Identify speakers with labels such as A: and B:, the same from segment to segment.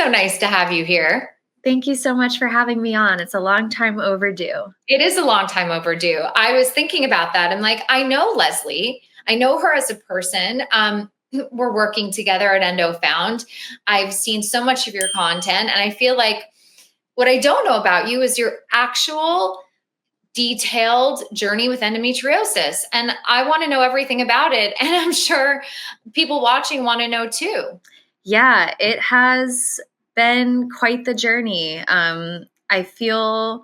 A: so nice to have you here.
B: Thank you so much for having me on. It's a long time overdue.
A: It is a long time overdue. I was thinking about that. I'm like, I know Leslie. I know her as a person. We're working together at Endo Found. I've seen so much of your content, and I feel like what I don't know about you is your actual detailed journey with endometriosis. And I want to know everything about it. And I'm sure people watching want to know too.
B: Yeah, it has been quite the journey. I feel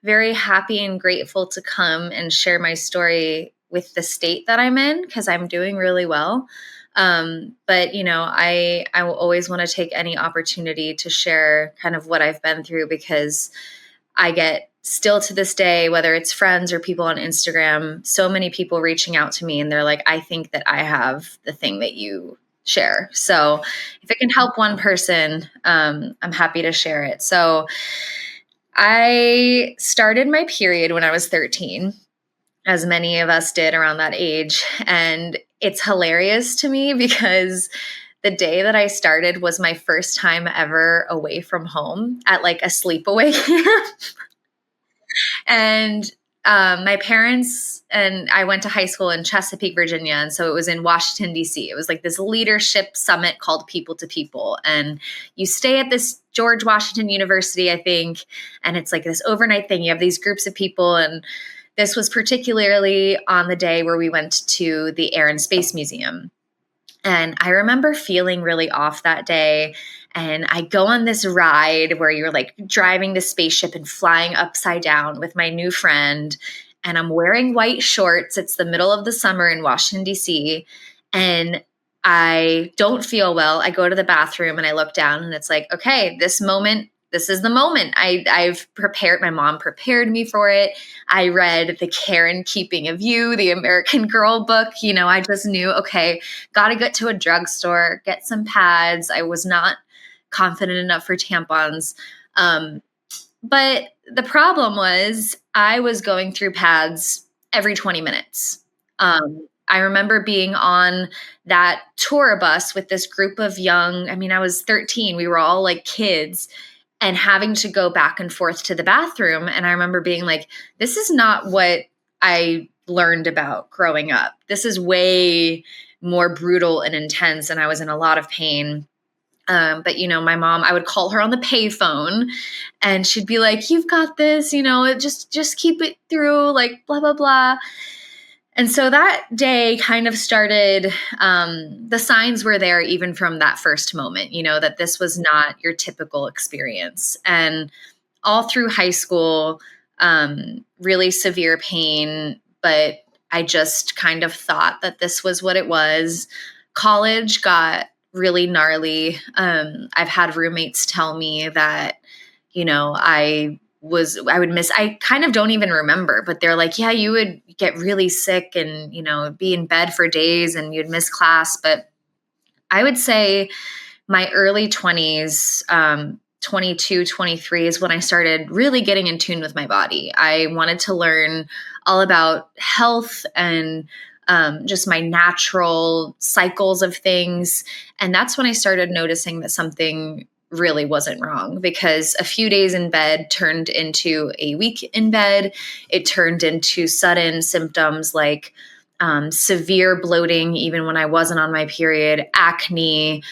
B: very happy and grateful to come and share my story with the state that I'm in because I'm doing really well. But I will always want to take any opportunity to share kind of what I've been through because I get still to this day, whether it's friends or people on Instagram, so many people reaching out to me and they're like, I think that I have the thing that you share. So if it can help one person, I'm happy to share it. So I started my period when I was 13, as many of us did around that age. And it's hilarious to me because the day that I started was my first time ever away from home at like a sleepaway camp. And my parents and I went to high school in Chesapeake, Virginia. And so it was in Washington, D.C. It was like this leadership summit called People to People. And you stay at this George Washington University, I think. And it's like this overnight thing. You have these groups of people. And this was particularly on the day where we went to the Air and Space Museum. And I remember feeling really off that day. And I go on this ride where you're like driving the spaceship and flying upside down with my new friend. And I'm wearing white shorts. It's the middle of the summer in Washington, D.C. And I don't feel well. I go to the bathroom and I look down and it's like, okay, this is the moment. I've prepared, my mom prepared me for it. I read The Care and Keeping of You, the American Girl book. I just knew, okay, got to get to a drugstore, get some pads. I was not confident enough for tampons. But the problem was I was going through pads every 20 minutes. I remember being on that tour bus with this group of I was 13. We were all like kids and having to go back and forth to the bathroom. And I remember being like, this is not what I learned about growing up. This is way more brutal and intense. And I was in a lot of pain. But my mom, I would call her on the payphone and she'd be like, you've got this, just keep it through, like blah, blah, blah. And so that day kind of started, the signs were there even from that first moment, that this was not your typical experience. And all through high school, really severe pain, but I just kind of thought that this was what it was. College got really gnarly. I've had roommates tell me that, I kind of don't even remember, but they're like, yeah, you would get really sick and, be in bed for days and you'd miss class. But I would say my early 20s, 22, 23 is when I started really getting in tune with my body. I wanted to learn all about health and just my natural cycles of things. And that's when I started noticing that something really wasn't wrong because a few days in bed turned into a week in bed. It turned into sudden symptoms like severe bloating, even when I wasn't on my period, acne,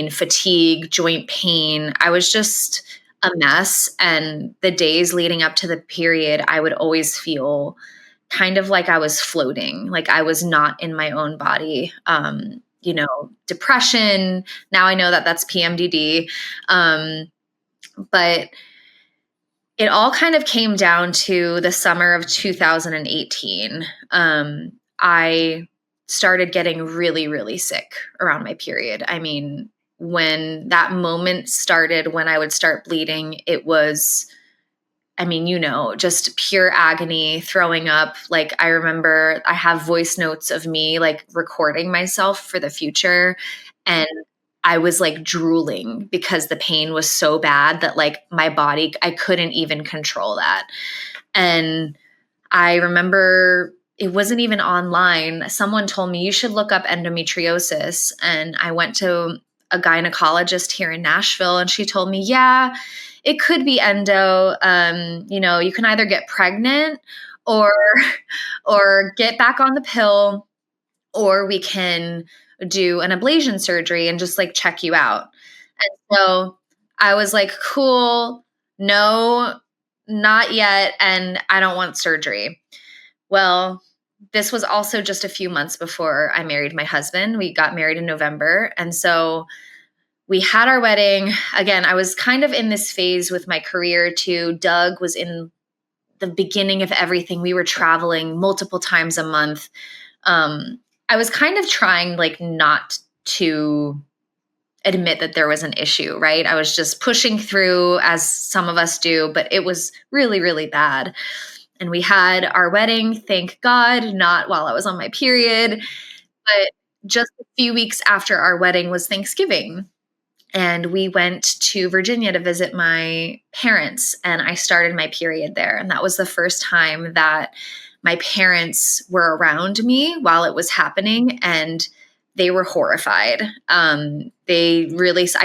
B: fatigue, joint pain. I was just a mess. And the days leading up to the period, I would always feel kind of like I was floating, like I was not in my own body. Depression. Now I know that that's PMDD. But it all kind of came down to the summer of 2018. I started getting really, really sick around my period. I mean, when that moment started, when I would start bleeding, it was, just pure agony, throwing up. Like, I remember I have voice notes of me like recording myself for the future. And I was like drooling because the pain was so bad that like my body, I couldn't even control that. And I remember it wasn't even online. Someone told me you should look up endometriosis. And I went to a gynecologist here in Nashville, and she told me, yeah, it could be endo. You can either get pregnant or or get back on the pill, or we can do an ablation surgery and just like check you out. And so I was like, cool, no, not yet. And I don't want surgery. Well, this was also just a few months before I married my husband. We got married in November. And so we had our wedding. Again, I was kind of in this phase with my career too. Doug was in the beginning of everything. We were traveling multiple times a month. I was kind of trying like not to admit that there was an issue, right? I was just pushing through as some of us do, but it was really, really bad. And we had our wedding, thank God, not while I was on my period, but just a few weeks after our wedding was Thanksgiving. And we went to Virginia to visit my parents, and I started my period there. And that was the first time that my parents were around me while it was happening, and they were horrified. I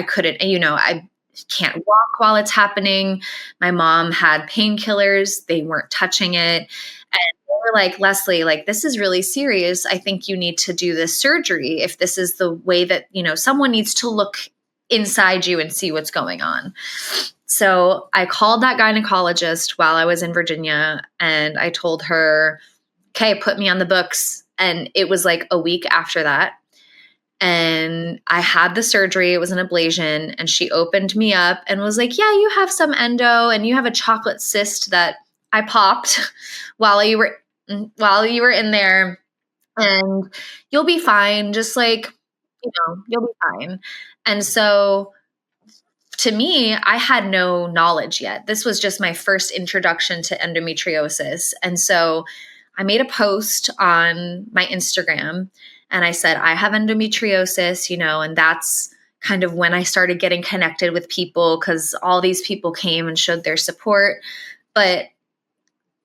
B: couldn't, I can't walk while it's happening. My mom had painkillers. They weren't touching it. And they were like, Leslie, like, this is really serious. I think you need to do this surgery if this is the way that, someone needs to look inside you and see what's going on. So I called that gynecologist while I was in Virginia, and I told her, okay, put me on the books. And it was like a week after that. And I had the surgery. It was an ablation. And she opened me up and was like, yeah, you have some endo and you have a chocolate cyst that I popped while you were in there, and you'll be fine. Just like, you'll be fine. And so to me, I had no knowledge yet. This was just my first introduction to endometriosis. And so I made a post on my Instagram and I said, I have endometriosis, and that's kind of when I started getting connected with people, because all these people came and showed their support. But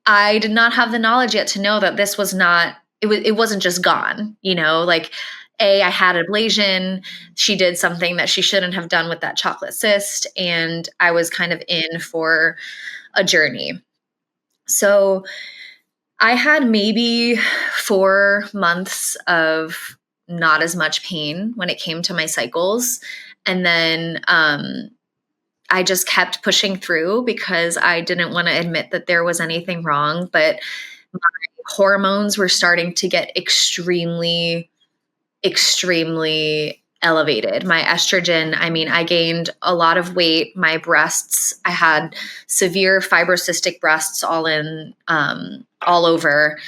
B: I did not have the knowledge yet to know that this was not, it wasn't just gone, I had ablation. She did something that she shouldn't have done with that chocolate cyst, and I was kind of in for a journey. So I had maybe 4 months of not as much pain when it came to my cycles. And then I just kept pushing through because I didn't want to admit that there was anything wrong. But my hormones were starting to get extremely elevated. My estrogen, I gained a lot of weight. My breasts, I had severe fibrocystic breasts all over.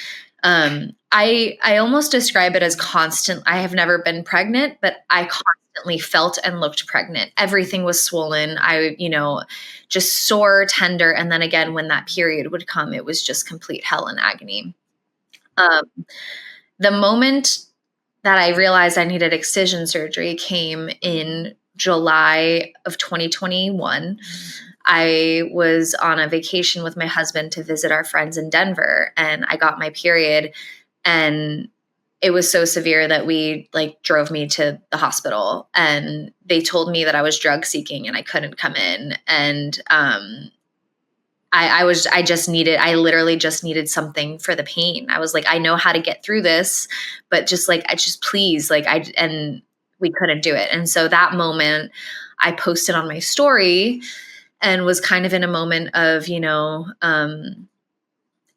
B: I almost describe it as constant. I have never been pregnant, but I constantly felt and looked pregnant. Everything was swollen. Just sore, tender. And then again, when that period would come, it was just complete hell and agony. The moment that I realized I needed excision surgery came in July of 2021. I was on a vacation with my husband to visit our friends in Denver, and I got my period, and it was so severe that we drove me to the hospital, and they told me that I was drug seeking and I couldn't come in. And I literally just needed something for the pain. I was like, I know how to get through this, but please, and we couldn't do it. And so that moment I posted on my story and was kind of in a moment of,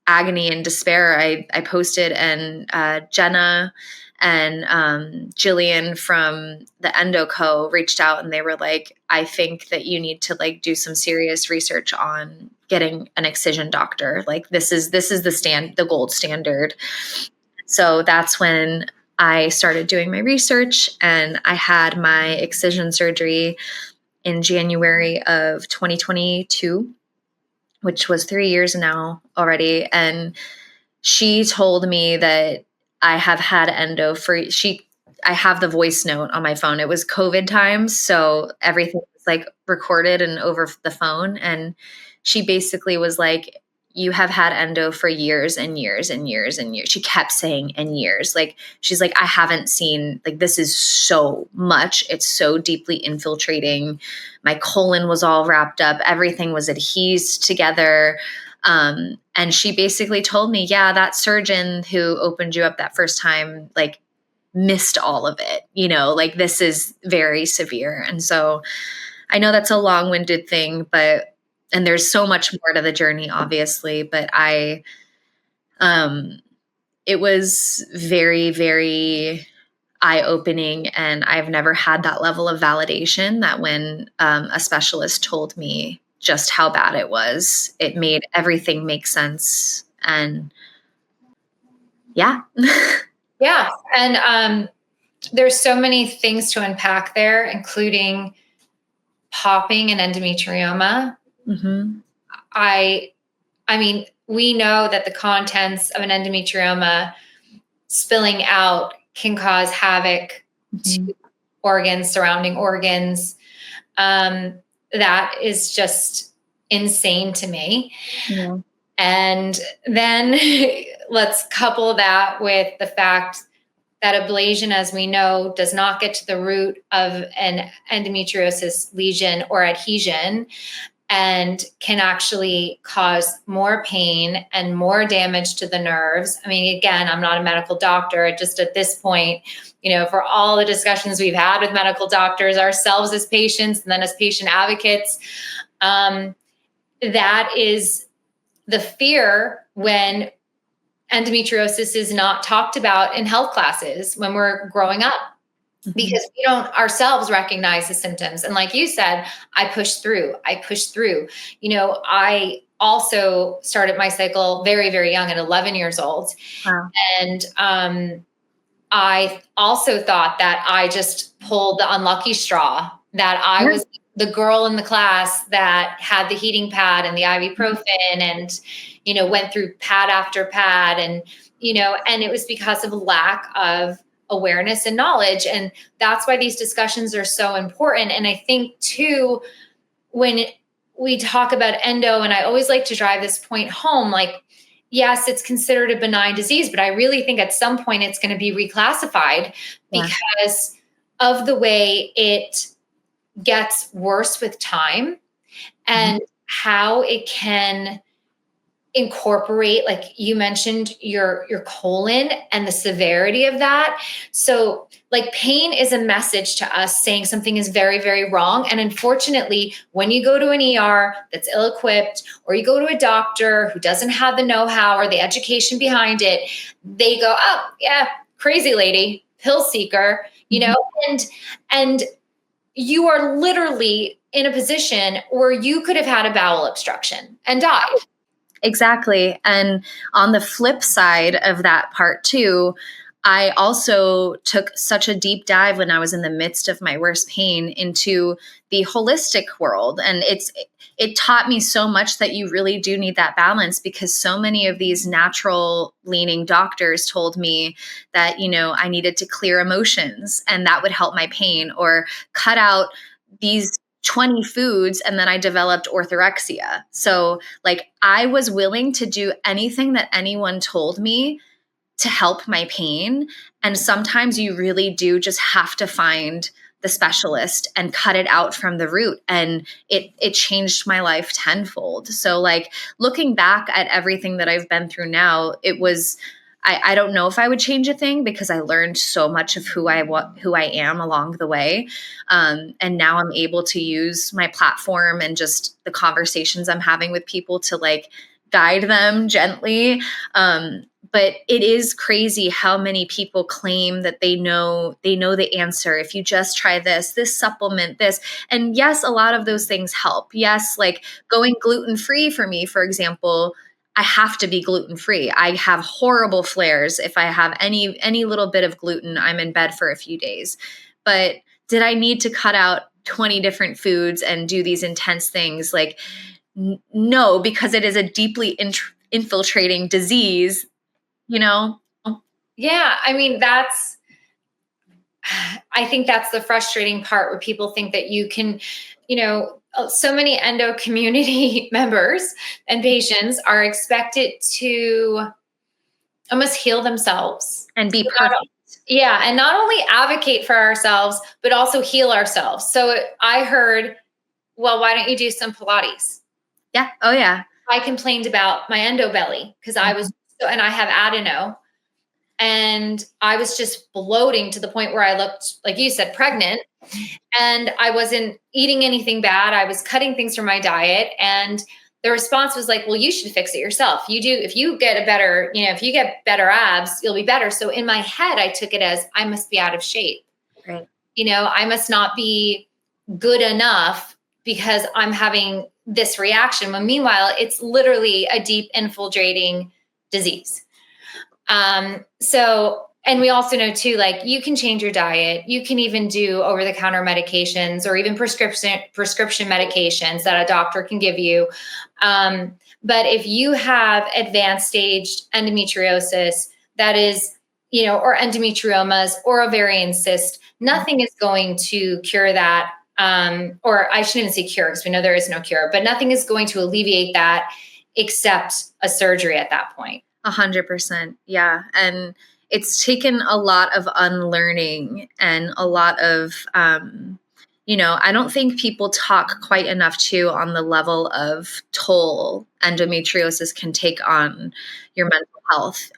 B: agony and despair. I posted, and Jenna and Jillian from the Endo Co reached out, and they were like, I think that you need to do some serious research on getting an excision doctor. This is the gold standard. So that's when I started doing my research, and I had my excision surgery in January of 2022, which was 3 years now already. And she told me that I have had endo I have the voice note on my phone. It was COVID times, so everything was recorded and over the phone. And she basically was like, you have had endo for years and years and years and years. She kept saying, and years. Like, she's like, I haven't seen, like, this is so much. It's so deeply infiltrating. My colon was all wrapped up. Everything was adhesed together. And she basically told me, yeah, that surgeon who opened you up that first time, like, missed all of it, like, this is very severe. And so I know that's a long-winded thing, and there's so much more to the journey, obviously, but it was very, very eye-opening. And I've never had that level of validation that when a specialist told me just how bad it was, it made everything make sense. And yeah.
A: Yeah. And there's so many things to unpack there, including popping and endometrioma.
B: Mm-hmm.
A: I mean, we know that the contents of an endometrioma spilling out can cause havoc
B: Mm-hmm.
A: to organs, surrounding organs. That is just insane to me.
B: Yeah.
A: And then let's couple that with the fact that ablation, as we know, does not get to the root of an endometriosis lesion or adhesion, and can actually cause more pain and more damage to the nerves. I mean, again, I'm not a medical doctor. Just at this point, for all the discussions we've had with medical doctors, ourselves as patients, and then as patient advocates, that is the fear when endometriosis is not talked about in health classes when we're growing up, because we don't ourselves recognize the symptoms. And like you said, I pushed through. I also started my cycle very, very young at 11 years old.
B: Wow.
A: And I also thought that I just pulled the unlucky straw, that I was the girl in the class that had the heating pad and the ibuprofen and, went through pad after pad. And, and it was because of lack of awareness and knowledge. And that's why these discussions are so important. And I think too, when we talk about endo, and I always like to drive this point home, like, yes, it's considered a benign disease, but I really think at some point it's going to be reclassified because of the way it gets worse with time and how it can incorporate, like you mentioned, your colon and the severity of that. So like pain is a message to us saying something is very, very wrong. And unfortunately, when you go to an ER that's ill-equipped, or you go to a doctor who doesn't have the know-how or the education behind it, they go, oh yeah, crazy lady, pill seeker, and you are literally in a position where you could have had a bowel obstruction and died.
B: Exactly. And on the flip side of that part too, I also took such a deep dive when I was in the midst of my worst pain into the holistic world. And it taught me so much that you really do need that balance, because so many of these natural leaning doctors told me that, I needed to clear emotions and that would help my pain, or cut out these 20 foods, and then I developed orthorexia. So like I was willing to do anything that anyone told me to help my pain. And sometimes you really do just have to find the specialist and cut it out from the root. And it changed my life tenfold. So like looking back at everything that I've been through now, it was, I don't know if I would change a thing, because I learned so much of who I am along the way. And now I'm able to use my platform and just the conversations I'm having with people to like guide them gently. But it is crazy how many people claim that they know the answer. If you just try this supplement, this. And yes, a lot of those things help. Yes, like going gluten-free for me, for example, I have to be gluten-free. I have horrible flares. If I have any little bit of gluten, I'm in bed for a few days. But did I need to cut out 20 different foods and do these intense things? Like, no, because it is a deeply infiltrating disease,
A: Yeah. I mean, I think that's the frustrating part, where people think that you can, so many endo community members and patients are expected to almost heal themselves.
B: And be
A: So
B: perfect.
A: yeah. And not only advocate for ourselves, but also heal ourselves. So I heard, well, why don't you do some Pilates?
B: Yeah. Oh, yeah.
A: I complained about my endo belly because I was, and I have adeno, and I was just bloating to the point where I looked, like you said, pregnant. And I wasn't eating anything bad. I was cutting things from my diet. And the response was like, well, you should fix it yourself. You do, if you get a better, if you get better abs, you'll be better. So in my head, I took it as I must be out of shape.
B: Right.
A: I must not be good enough because I'm having this reaction. When meanwhile, it's literally a deep infiltrating disease. And we also know too, like you can change your diet. You can even do over the counter medications or even prescription medications that a doctor can give you. But if you have advanced stage endometriosis, that is, or endometriomas or ovarian cyst, nothing is going to cure that. Or I shouldn't even say cure because we know there is no cure, but nothing is going to alleviate that except a surgery at that point.
B: 100%. Yeah. And it's taken a lot of unlearning and a lot of, I don't think people talk quite enough too on the level of toll endometriosis can take on your mental health.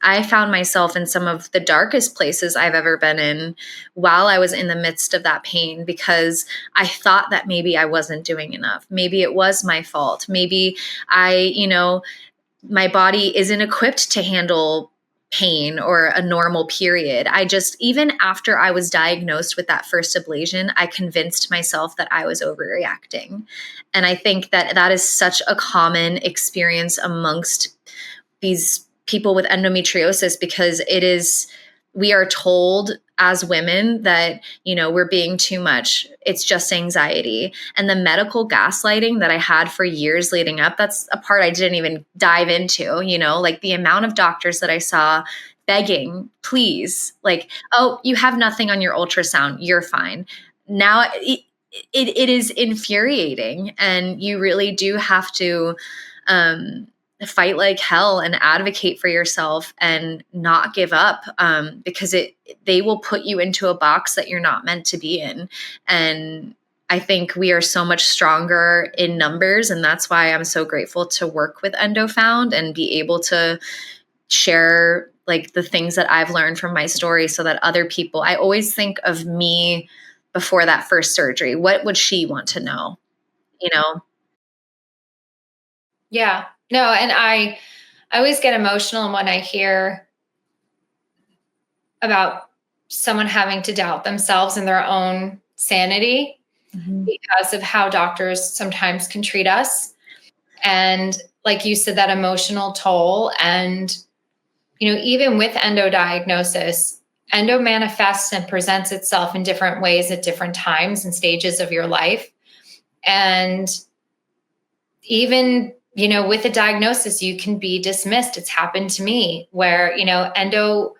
B: I found myself in some of the darkest places I've ever been in while I was in the midst of that pain because I thought that maybe I wasn't doing enough. Maybe it was my fault. Maybe my body isn't equipped to handle pain or a normal period. Even after I was diagnosed with that first ablation, I convinced myself that I was overreacting. And I think that that is such a common experience amongst these people with endometriosis because we are told as women that, we're being too much. It's just anxiety. And the medical gaslighting that I had for years leading up, that's a part I didn't even dive into, like the amount of doctors that I saw begging, please, like, oh, you have nothing on your ultrasound. You're fine. Now it is infuriating. And you really do have to, fight like hell and advocate for yourself and not give up because they will put you into a box that you're not meant to be in. And I think we are so much stronger in numbers. And that's why I'm so grateful to work with EndoFound and be able to share like the things that I've learned from my story so that other people, I always think of me before that first surgery. What would she want to know?
A: Yeah. No, and I always get emotional when I hear about someone having to doubt themselves and their own sanity because of how doctors sometimes can treat us. And like you said, that emotional toll. And, even with endo diagnosis, endo manifests and presents itself in different ways at different times and stages of your life. And even with a diagnosis, you can be dismissed. It's happened to me where, endo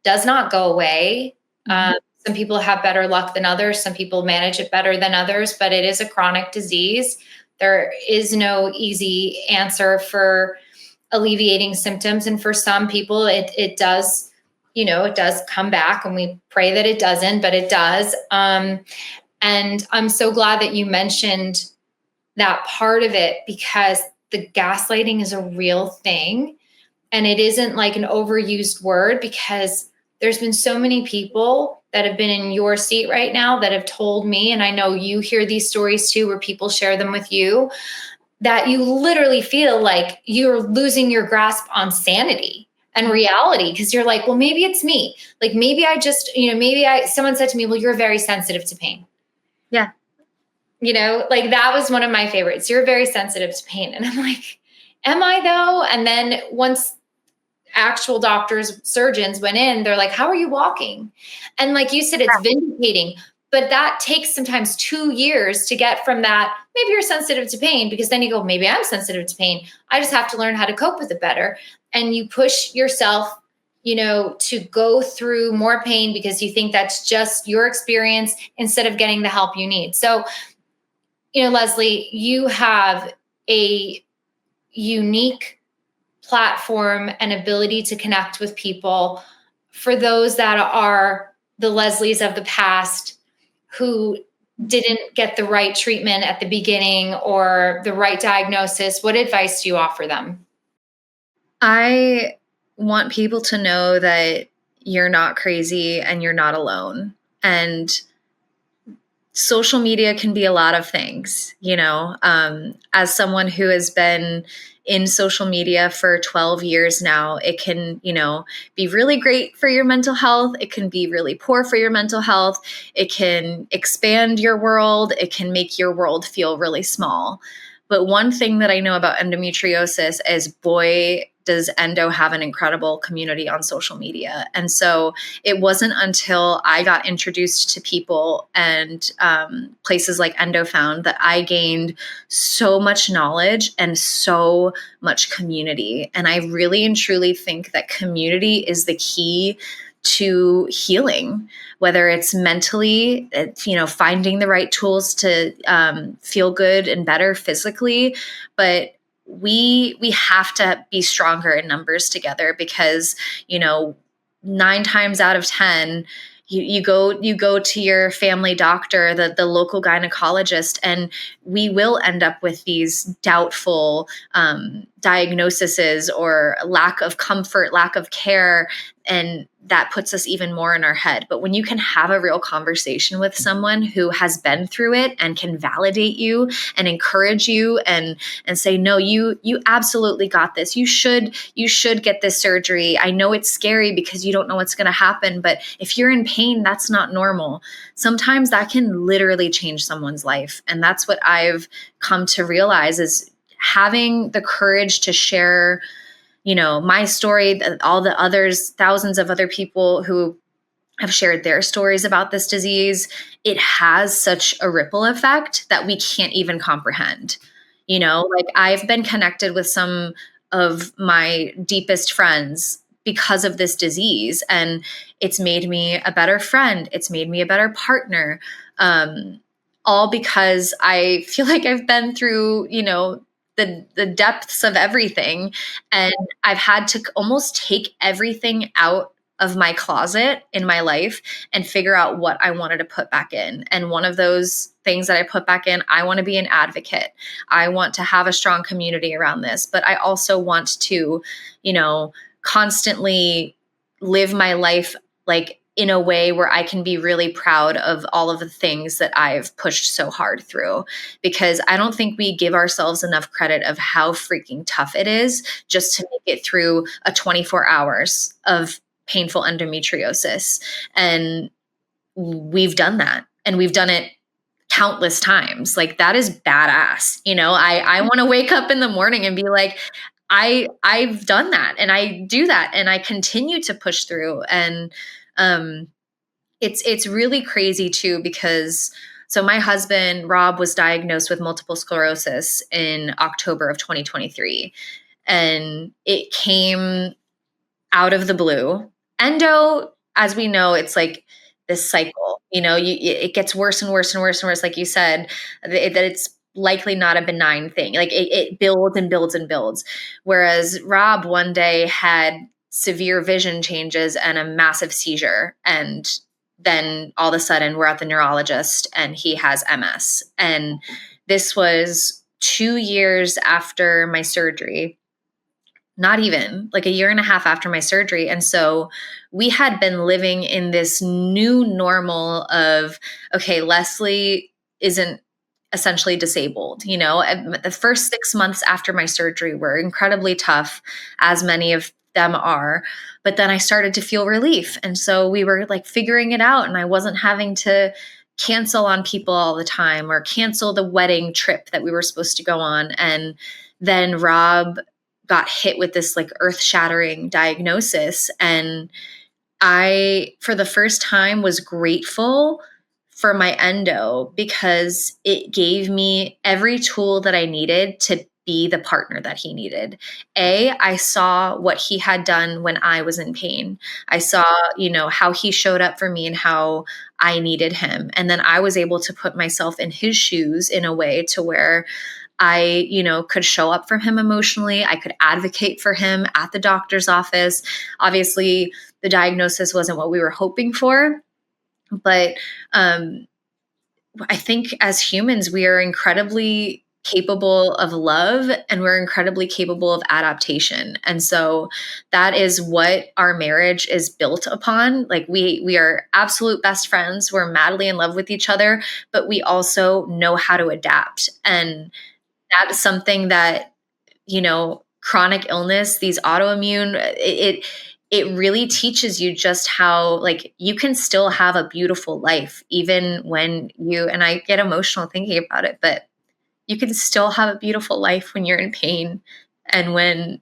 A: does not go away. Some people have better luck than others. Some people manage it better than others, but it is a chronic disease. There is no easy answer for alleviating symptoms. And for some people, it does, it does come back, and we pray that it doesn't, but it does. And I'm so glad that you mentioned that part of it because the gaslighting is a real thing. And it isn't like an overused word because there's been so many people that have been in your seat right now that have told me, and I know you hear these stories too, where people share them with you, that you literally feel like you're losing your grasp on sanity and reality because you're like, well, maybe it's me. Like maybe I just, someone said to me, well, you're very sensitive to pain.
B: Yeah.
A: Like that was one of my favorites. You're very sensitive to pain. And I'm like, am I though? And then once actual doctors, surgeons went in, they're like, how are you walking? And like you said, it's vindicating, but that takes sometimes 2 years to get from that. Maybe you're sensitive to pain because then you go, maybe I'm sensitive to pain. I just have to learn how to cope with it better. And you push yourself, to go through more pain because you think that's just your experience instead of getting the help you need. So Leslie, you have a unique platform and ability to connect with people. For those that are the Leslies of the past who didn't get the right treatment at the beginning or the right diagnosis, what advice do you offer them?
B: I want people to know that you're not crazy and you're not alone. And social media can be a lot of things, as someone who has been in social media for 12 years now, it can, be really great for your mental health. It can be really poor for your mental health. It can expand your world. It can make your world feel really small. But one thing that I know about endometriosis is, boy, does endo have an incredible community on social media. And so it wasn't until I got introduced to people and places like EndoFound that I gained so much knowledge and so much community. And I really and truly think that community is the key to healing, whether it's mentally, finding the right tools to feel good and better physically, but we have to be stronger in numbers together, because 9 times out of 10 you go to your family doctor, the local gynecologist, and we will end up with these doubtful diagnoses or lack of comfort, lack of care, and that puts us even more in our head. But when you can have a real conversation with someone who has been through it and can validate you and encourage you and say, no, you absolutely got this. You should get this surgery. I know it's scary because you don't know what's going to happen, but if you're in pain, that's not normal. Sometimes that can literally change someone's life. And that's what I've come to realize, is having the courage to share my story, all the others, thousands of other people who have shared their stories about this disease. It has such a ripple effect that we can't even comprehend. Like, I've been connected with some of my deepest friends because of this disease, and it's made me a better friend. It's made me a better partner. All because I feel like I've been through, the depths of everything. And I've had to almost take everything out of my closet in my life and figure out what I wanted to put back in. And one of those things that I put back in, I want to be an advocate. I want to have a strong community around this, but I also want to, constantly live my life like in a way where I can be really proud of all of the things that I've pushed so hard through, because I don't think we give ourselves enough credit of how freaking tough it is just to make it through a 24 hours of painful endometriosis. And we've done that, and we've done it countless times. Like, that is badass. I want to wake up in the morning and be like, I've done that, and I do that, and I continue to push through. And it's really crazy too, because so my husband Rob was diagnosed with multiple sclerosis in October of 2023, and it came out of the blue. Endo, as we know, it's like this cycle. It gets worse and worse and worse and worse. Like you said, that it's likely not a benign thing. Like, it builds and builds and builds. Whereas Rob one day had severe vision changes and a massive seizure, and then all of a sudden we're at the neurologist and he has MS. And this was 2 years after my surgery. Not even, like, a year and a half after my surgery. And so we had been living in this new normal of, okay, Leslie isn't essentially disabled. The first 6 months after my surgery were incredibly tough, as many of them are. But then I started to feel relief. And so we were like figuring it out, and I wasn't having to cancel on people all the time or cancel the wedding trip that we were supposed to go on. And then Rob got hit with this like earth-shattering diagnosis. And I, for the first time, was grateful for my endo, because it gave me every tool that I needed to be the partner that he needed. I saw what he had done when I was in pain. I saw, how he showed up for me and how I needed him. And then I was able to put myself in his shoes in a way to where I, could show up for him emotionally. I could advocate for him at the doctor's office. Obviously, the diagnosis wasn't what we were hoping for, but I think as humans, we are incredibly capable of love, and we're incredibly capable of adaptation. And so that is what our marriage is built upon. Like we are absolute best friends. We're madly in love with each other, but we also know how to adapt. And that is something that, chronic illness, these autoimmune, it really teaches you just how, like, you can still have a beautiful life even when and I get emotional thinking about it, but you can still have a beautiful life when you're in pain and when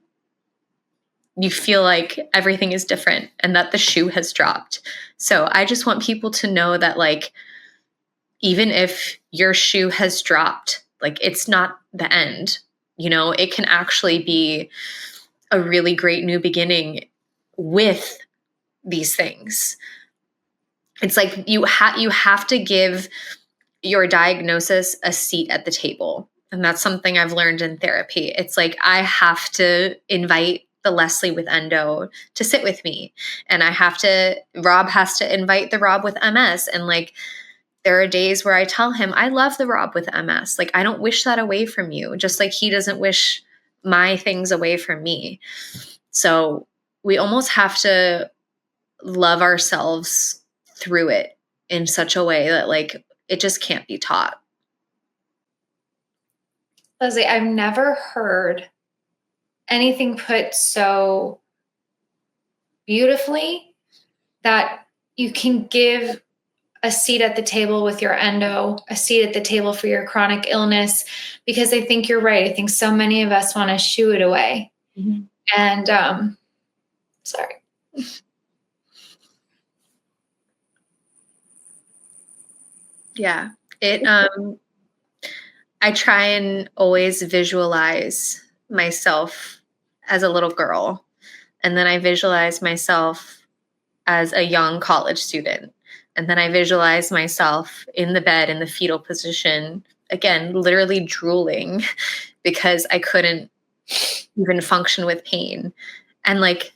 B: you feel like everything is different and that the shoe has dropped. So I just want people to know that, like, even if your shoe has dropped, like, it's not the end. It can actually be a really great new beginning with these things. It's like you have to give your diagnosis a seat at the table. And that's something I've learned in therapy. It's like I have to invite the Leslie with endo to sit with me. And Rob has to invite the Rob with MS. And, like, there are days where I tell him, I love the Rob with MS. Like, I don't wish that away from you, just like he doesn't wish my things away from me. So we almost have to love ourselves through it in such a way that, like, it just can't be taught.
A: Leslie, I've never heard anything put so beautifully, that you can give a seat at the table with your endo, a seat at the table for your chronic illness, because I think you're right. I think so many of us want to shoo it away. Mm-hmm. And sorry.
B: Yeah. I try and always visualize myself as a little girl. And then I visualize myself as a young college student. And then I visualize myself in the bed in the fetal position, again, literally drooling because I couldn't even function with pain. And, like,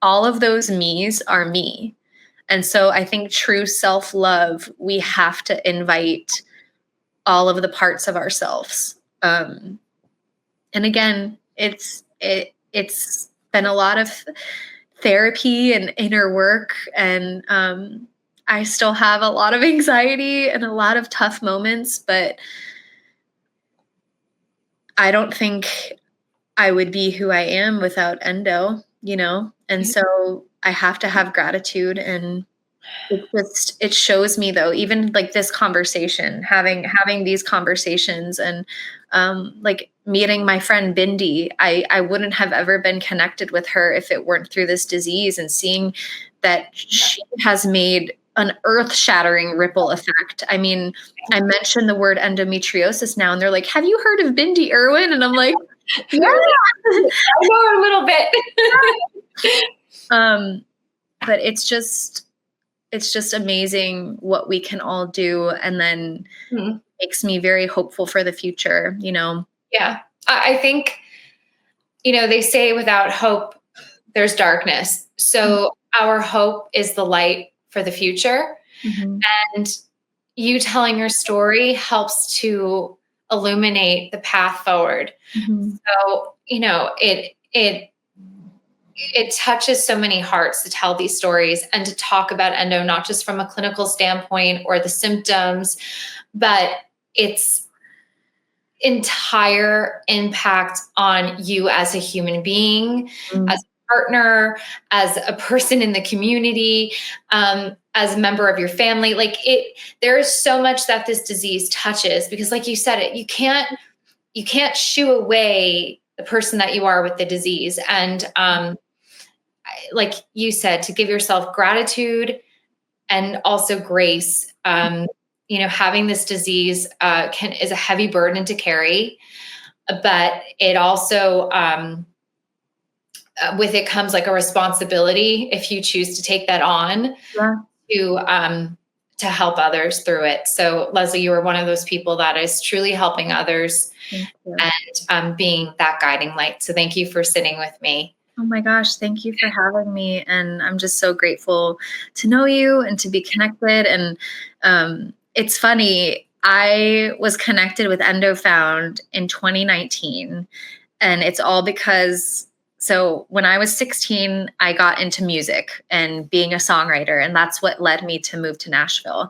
B: all of those me's are me. And so I think true self-love, we have to invite all of the parts of ourselves. And again, it's been a lot of therapy and inner work, and I still have a lot of anxiety and a lot of tough moments, but I don't think I would be who I am without endo, and so I have to have gratitude. And it shows me, though, even like this conversation, having these conversations, and like meeting my friend Bindi, I wouldn't have ever been connected with her if it weren't through this disease, and seeing that she has made an earth-shattering ripple effect. I mean, I mentioned the word endometriosis now, and they're like, "Have you heard of Bindi Irwin?" And I'm like, "Yeah,
A: I know a little bit."
B: But it's just amazing what we can all do, and then makes me very hopeful for the future.
A: Yeah, I think, they say without hope, there's darkness. So our hope is the light for the future. Mm-hmm. And you telling your story helps to illuminate the path forward. Mm-hmm. So, it touches so many hearts to tell these stories and to talk about endo, not just from a clinical standpoint or the symptoms, but its entire impact on you as a human being, as a partner, as a person in the community, as a member of your family. Like, there is so much that this disease touches, because, like you said, you can't shoo away the person that you are with the disease. And like you said, to give yourself gratitude and also grace. Having this disease is a heavy burden to carry. but it also, with it comes like a responsibility if you choose to take that on to help others through it. So Leslie, you are one of those people that is truly helping others and being that guiding light. So thank you for sitting with me.
B: Oh my gosh, thank you for having me. And I'm just so grateful to know you and to be connected. And it's funny, I was connected with EndoFound in 2019. And it's all because, so when I was 16, I got into music and being a songwriter. And that's what led me to move to Nashville.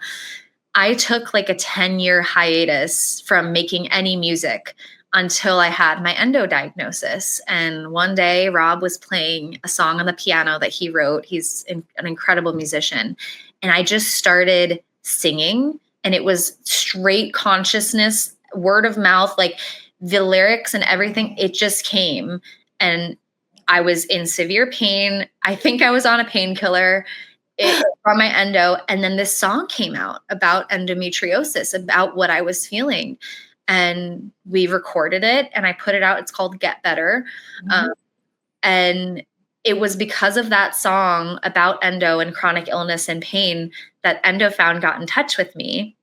B: I took like a 10-year hiatus from making any music until I had my endo diagnosis. And one day, Rob was playing a song on the piano that he wrote. He's an incredible musician. And I just started singing, and it was straight consciousness, word of mouth, like the lyrics and everything. It just came. And I was in severe pain. I think I was on a painkiller from my endo. And then this song came out about endometriosis, about what I was feeling. And we recorded it and I put it out. It's called Get Better. And it was because of that song about endo and chronic illness and pain that EndoFound got in touch with me.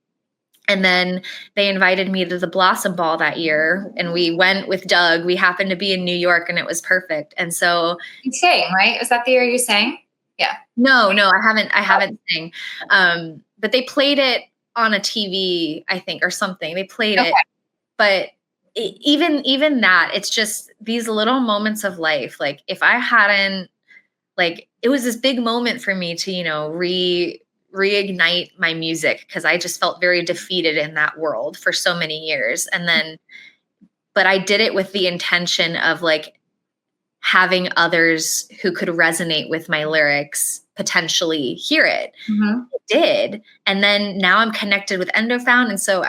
B: And then they invited me to the Blossom Ball that year. And we went with Doug. We happened to be in New York and it was perfect. And so
A: you sang, right? Was that the year you sang? Yeah.
B: No, I haven't sang. But they played it on a TV, I think, or something. They played it. But even that, it's just these little moments of life. Like if I hadn't, like, it was this big moment for me to, reignite my music, because I just felt very defeated in that world for so many years. And then, but I did it with the intention of like having others who could resonate with my lyrics potentially hear it. It did. And then now I'm connected with EndoFound. And so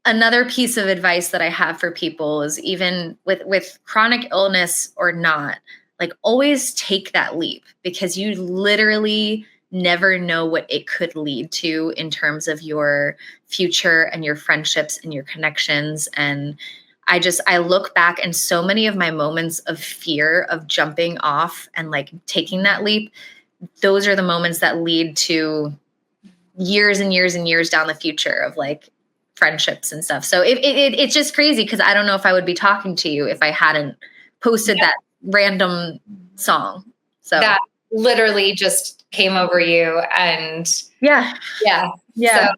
B: another piece of advice that I have for people is, even with chronic illness or not, like always take that leap, because you literally never know what it could lead to in terms of your future and your friendships and your connections. And I look back, and so many of my moments of fear of jumping off and like taking that leap, those are the moments that lead to years and years and years down the future of like friendships and stuff. So it's just crazy, because I don't know if I would be talking to you if I hadn't posted that random song. So
A: that literally just came over you. And
B: yeah.
A: So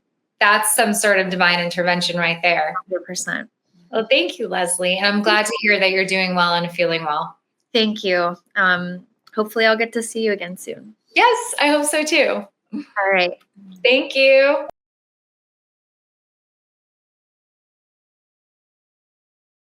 A: that's some sort of divine intervention right there.
B: 100%.
A: Well, thank you, Leslie. And I'm glad to hear that you're doing well and feeling well.
B: Thank you. Hopefully I'll get to see you again soon.
A: Yes, I hope so too.
B: All right.
A: Thank you.